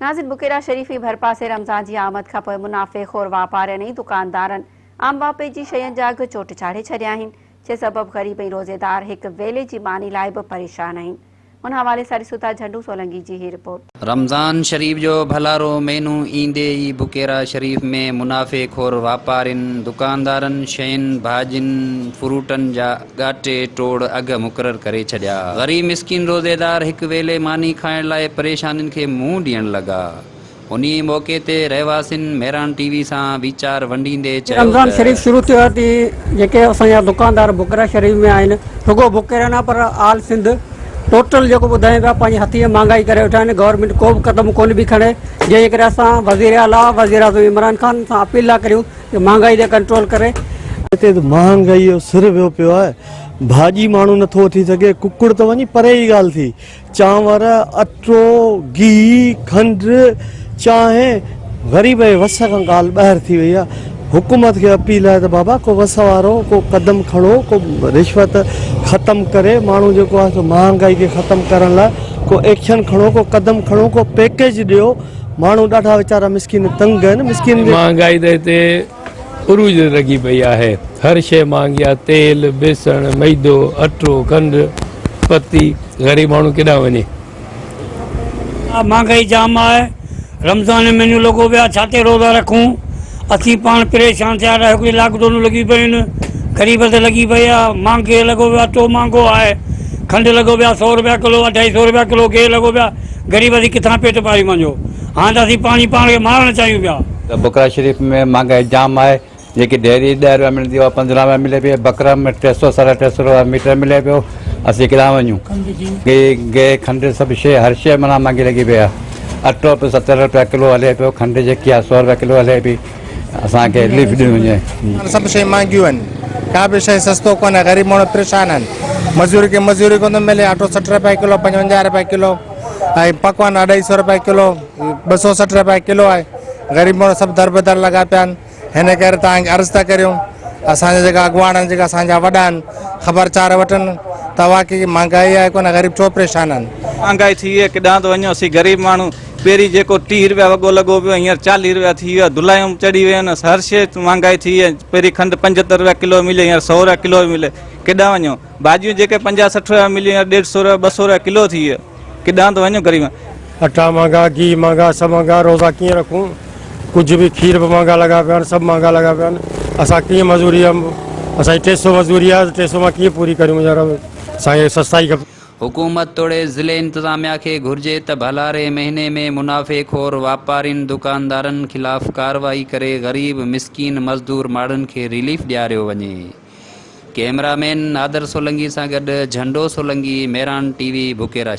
नाज़िर बुकेरा शरीफ़ी भरपासे रमज़ान की आमद का पोइ मुनाफ़े खोर वापारियनि ऐं दुकानदारनि आम बापे जी शयुनि जा अघ चोट चाढ़े छॾिया आहिनि, जे सबबि ग़रीब ऐं रोज़ेदार हिक वेले जी मानी लाइ बि परेशान आहिनि। उन हवाले सां ॾिसूं था झंडू सोलंकी जी ही रिपोर्ट। रमज़ान शरीफ जो भलारो मेनू ईंदे ई बुकेरा शरीफ में मुनाफ़े खोर वापारियुनि दुकानदारनि शयुनि भाॼियुनि फ्रूटनि जा ॻाटे टोड़ अघ मुक़ररु करे छॾिया। ग़रीब मिस्किन रोज़ेदार हिक वेले मानी खाइण लाइ परेशानियुनि खे मुंहुं ॾियण लॻा। उन्ही मौक़े ते रहवासियुनि मेरान टीवी सां वीचार वंडींदे चयो रमज़ान शरीफ शुरू थियो थी जेके असांजा दुकानदार बुकेरा शरीफ में आहिनि, रुगो बुकेरा न पर आल सिंध टोटल जो ॿुधायूं पिया पंहिंजी हथीअ महांगाई करे वेठा आहिनि। गवर्नमेंट को बि क़दम कोन बि खणे, जंहिं करे असां वज़ीर आला वज़ीर आज़म इमरान ख़ान सां अपील था करियूं कि महांगाई ते कंट्रोल करे। हिते महांगाई जो सिर वियो पियो आहे, भाॼी माण्हू नथो वठी सघे, कुकुड़ त वञी परे ई ॻाल्हि थी, चांवर अटो गिहु खंडु चांहि ग़रीब जे वस खां ॻाल्हि ॿाहिरि थी वई आहे। हुकूमत खे अपील आहे त बाबा को वस वारो को क़दम खणो, को रिश्वत ख़तमु करे माण्हू जेको आहे सो महांगाई खे ख़तमु करण लाइ को एक्शन खणो, को क़दम खणो, को पैकेज ॾियो। माण्हू ॾाढा वीचारा मिसकिन तंग आहिनि। मिसकिन महांगाई त हिते उरूज लॻी पई आहे, हर शइ महांगी आहे, तेल बेसण मैदो अटो खंडु पती, ग़रीब माण्हू केॾां वञे। महांगाई जाम आहे, रमज़ान मेन्यू लॻो पियो आहे, छा ते रोज़ा रखूं। असीं पाण परेशान थिया रहिया, हिकिड़ी लॉकडाउन लॻी पई आहिनि, ग़रीब ते लॻी पई आहे, महांगे लॻो पियो आहे, अटो महांगो आहे, खंडु लॻो पियो आहे 100 रुपया किलो, 250 रुपया किलो, गिहु लॻो पियो आहे, ग़रीब जी किथां पेट पारी वञो। हाणे त असीं पाण खे मारणु चाहियूं पिया। बुकेरा शरीफ में महंगाई जाम आहे, जेकी डेयरी 10 रुपया मिलंदी आहे 15 रुपया मिले पई, बकरा में 300 350 रुपया मीटर मिले पियो। असीं केॾां वञूं? गिहु खंडु सभु शइ हर शइ माना महांगी लॻी पई आहे। अटो बि 70 रुपया किलो हले पियो, खंडु जेकी आहे 100 रुपया किलो हले पई। असांखे रिलीफ ॾिनी वञे। सभु शइ महांगियूं आहिनि, का बि शइ सस्तो कोन्हे, ग़रीब माण्हू परेशान आहिनि। मज़दूरी खे मज़दूरी कोन मिले, अटो 60 रुपया किलो, 55 रुपया किलो, ऐं पकवान 250 रुपया किलो, 260 रुपया किलो आहे। ग़रीब माण्हू सभु दर बदर लॻा पिया आहिनि। हिन करे तव्हांखे अर्ज़ु था करियूं, असांजा जेका अॻुवान आहिनि, जेका असांजा वॾा आहिनि, ख़बरचार वठनि तव्हां की महांगाई आहे कोन, ग़रीब छो परेशान आहिनि। महांगाई थी आहे, केॾां थो वञो। असीं ग़रीब माण्हू पहिरीं जेको 30 रुपया वॻो लॻो पियो, हींअर 40 रुपया थी वियो आहे, धुलायूं चढ़ी वियूं आहिनि, हर शइ महांगाई थी आहे। पहिरीं खंडु 75 रुपया किलो मिले, हींअर 100 रुपया किलो मिले, केॾां वञो। भाॼियूं जेके 50-60 रुपया मिलियूं, हींअर 150 रुपया 200 रुपया किलो थी वियो, केॾां थो वञो ग़रीब। अटा महंगा, घी महंगा, सभु महंगा, रोज़ा कीअं रखूं? कुझु बि खीर बि महंगा लॻा पिया आहिनि, सभु महंगा लॻा पिया आहिनि। असां कीअं मज़दूरी आहे, असांजी 300 मज़दूरी आहे, 300 मां कीअं पूरी करियूं? असांखे सस्ताई खपे। हुकूमत तोड़े ज़िले इंतज़ामिया खे घुर्जे त भलारे महीने में मुनाफ़े खोर वापारियुनि दुकानदारनि ख़िलाफ़ कार्रवाई करे ग़रीब मिस्किन मज़दूर माण्हुनि खे रिलीफ ॾियारियो वञे। कैमरामैन नादर सोलंकी सां गॾु झंडो सोलंकी, मेरान टीवी, बुकेरा।